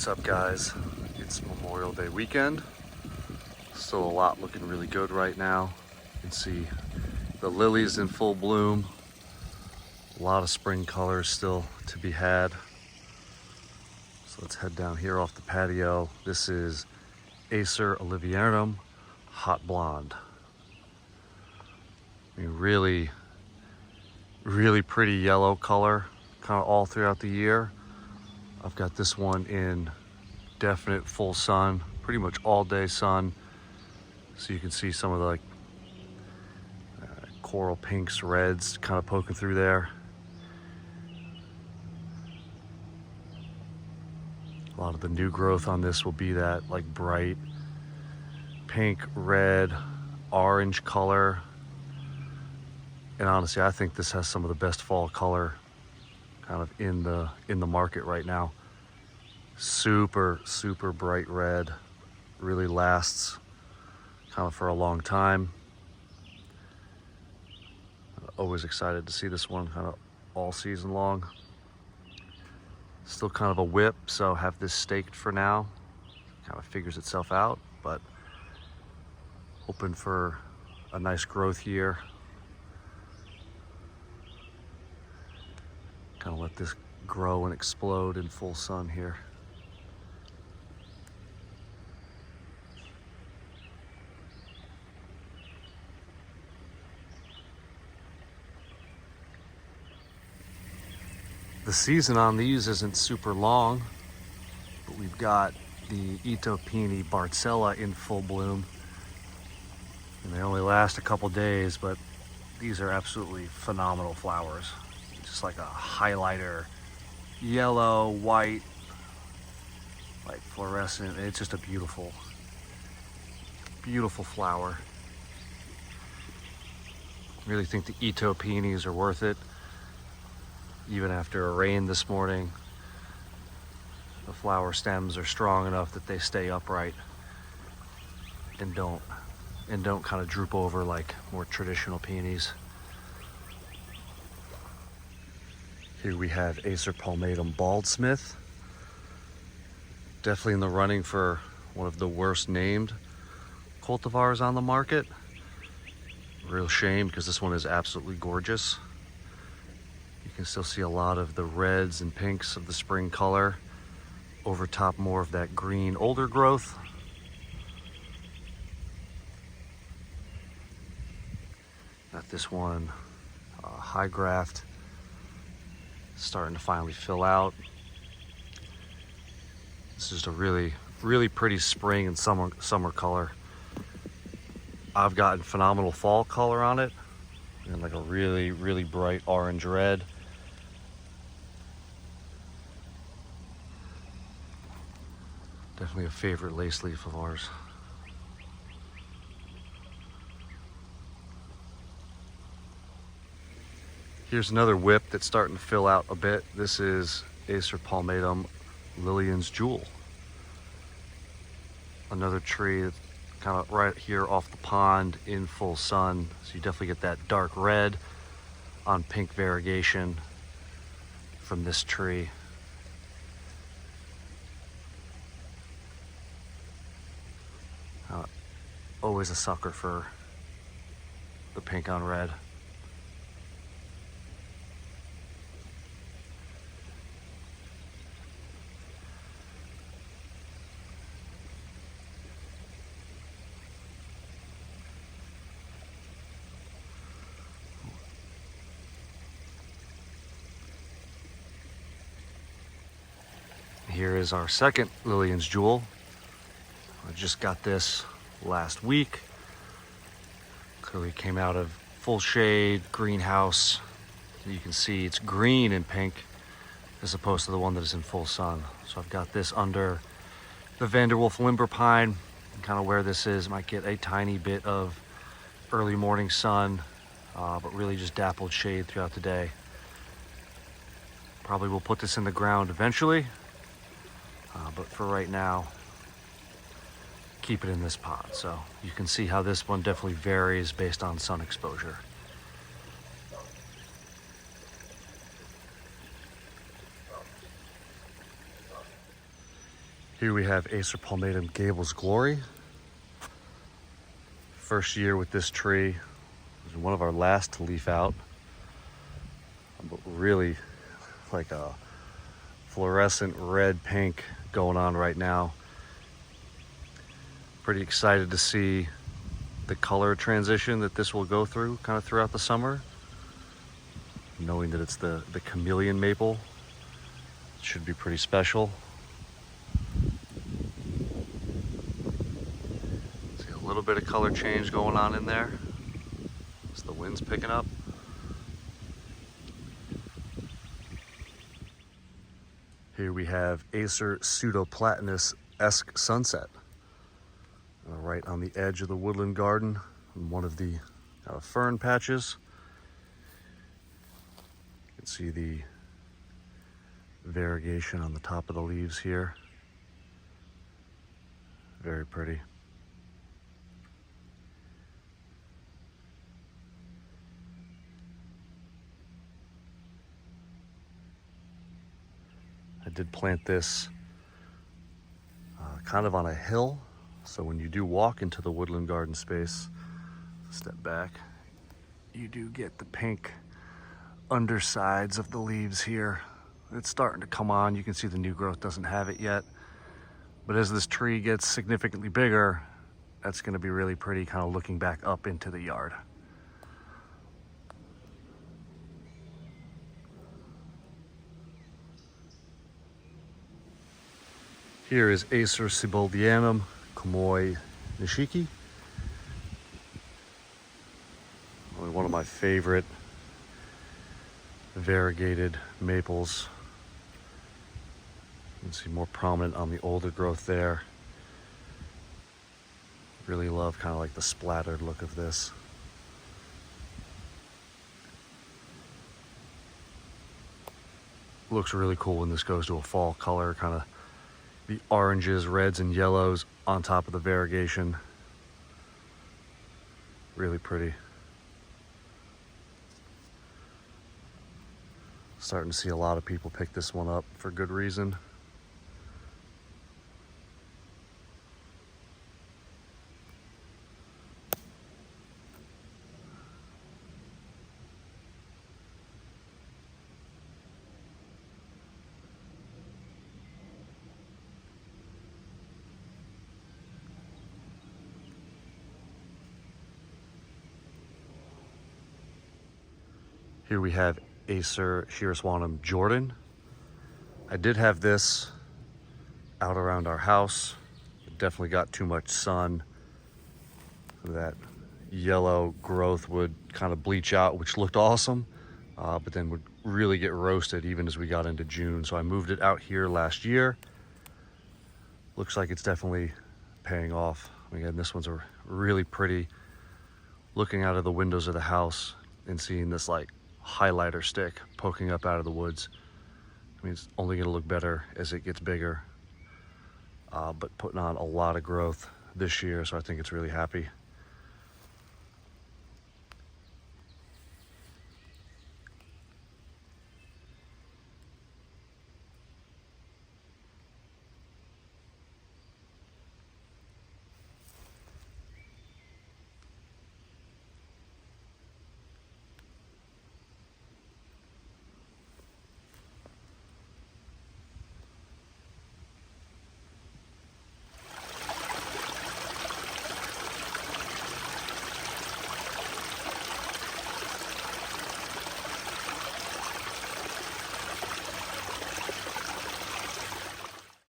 What's up, guys? It's Memorial Day weekend. Still a lot looking really good right now. You can see the lilies in full bloom. A lot of spring colors still to be had. So let's head down here off the patio. This is Acer Olivierum Hot Blonde. I mean, really pretty yellow color, kind of all throughout the year. I've got this one in definite full sun, pretty much all day sun. So you can see some of the coral pinks, reds kind of poking through there. A lot of the new growth on this will be that like bright pink, red, orange color. And honestly, I think this has some of the best fall color kind of in the market right now. Super bright red, really lasts kind of for a long time. Always excited to see this one kind of all season long. Still kind of a whip, so have this staked for now. Kind of figures itself out, but hoping for a nice growth year. Kind of let this grow and explode in full sun here. The season on these isn't super long, but we've got the Itoh peony Bartzella in full bloom. And they only last a couple days, but these are absolutely phenomenal flowers. Just like a highlighter, yellow, white, like fluorescent. It's just a beautiful flower. Really think the Itoh peonies are worth it. Even after a rain this morning, the flower stems are strong enough that they stay upright and don't kind of droop over like more traditional peonies. Here we have Acer palmatum baldsmith. Definitely in the running for one of the worst named cultivars on the market. Real shame, because this one is absolutely gorgeous. You can still see a lot of the reds and pinks of the spring color over top more of that green older growth. Got this one, high graft, starting to finally fill out. This is just a really pretty spring and summer color. I've gotten phenomenal fall color on it, and like a really bright orange red. Definitely a favorite lace leaf of ours. Here's another whip that's starting to fill out a bit. This is Acer palmatum Lillian's Jewel. Another tree that's kind of right here off the pond in full sun. So you definitely get that dark red on pink variegation from this tree. Always a sucker for the pink on red. Here is our second Lillian's Jewel. I just got this last week. Clearly came out of full shade greenhouse. You can see it's green and pink as opposed to the one that is in full sun. So I've got this under the Vanderwolf limber pine, and kind of where this is might get a tiny bit of early morning sun, but really just dappled shade throughout the day. Probably will put this in the ground eventually, but for right now, keep it in this pot. So you can see how this one definitely varies based on sun exposure. Here we have Acer palmatum Gable's Glory. First year with this tree. It was one of our last to leaf out. But really like a fluorescent red pink going on right now. Pretty excited to see the color transition that this will go through kind of throughout the summer. Knowing that it's the chameleon maple, it should be pretty special. See a little bit of color change going on in there as the wind's picking up. Here we have Acer pseudoplatanus-esque sunset. Right on the edge of the woodland garden, in one of the fern patches. You can see the variegation on the top of the leaves here. Very pretty. I did plant this kind of on a hill, so when you do walk into the woodland garden space, step back, you do get the pink undersides of the leaves here. It's starting to come on. You can see the new growth doesn't have it yet, but as this tree gets significantly bigger, that's going to be really pretty, kind of looking back up into the yard. Here is Acer Siboldianum Komoi Nishiki. One of my favorite variegated maples. You can see more prominent on the older growth there. Really love kind of like the splattered look of this. Looks really cool when this goes to a fall color, kind of the oranges, reds, and yellows on top of the variegation. Really pretty. Starting to see a lot of people pick this one up for good reason. Here we have Acer Shiraswanum Jordan. I did have this out around our house. It definitely got too much sun. That yellow growth would kind of bleach out, which looked awesome, but then would really get roasted even as we got into June. So I moved it out here last year. Looks like it's definitely paying off. Again, this one's a really pretty. Looking out of the windows of the house and seeing this like highlighter stick poking up out of the woods. I mean, it's only going to look better as it gets bigger, but putting on a lot of growth this year, so I think it's really happy.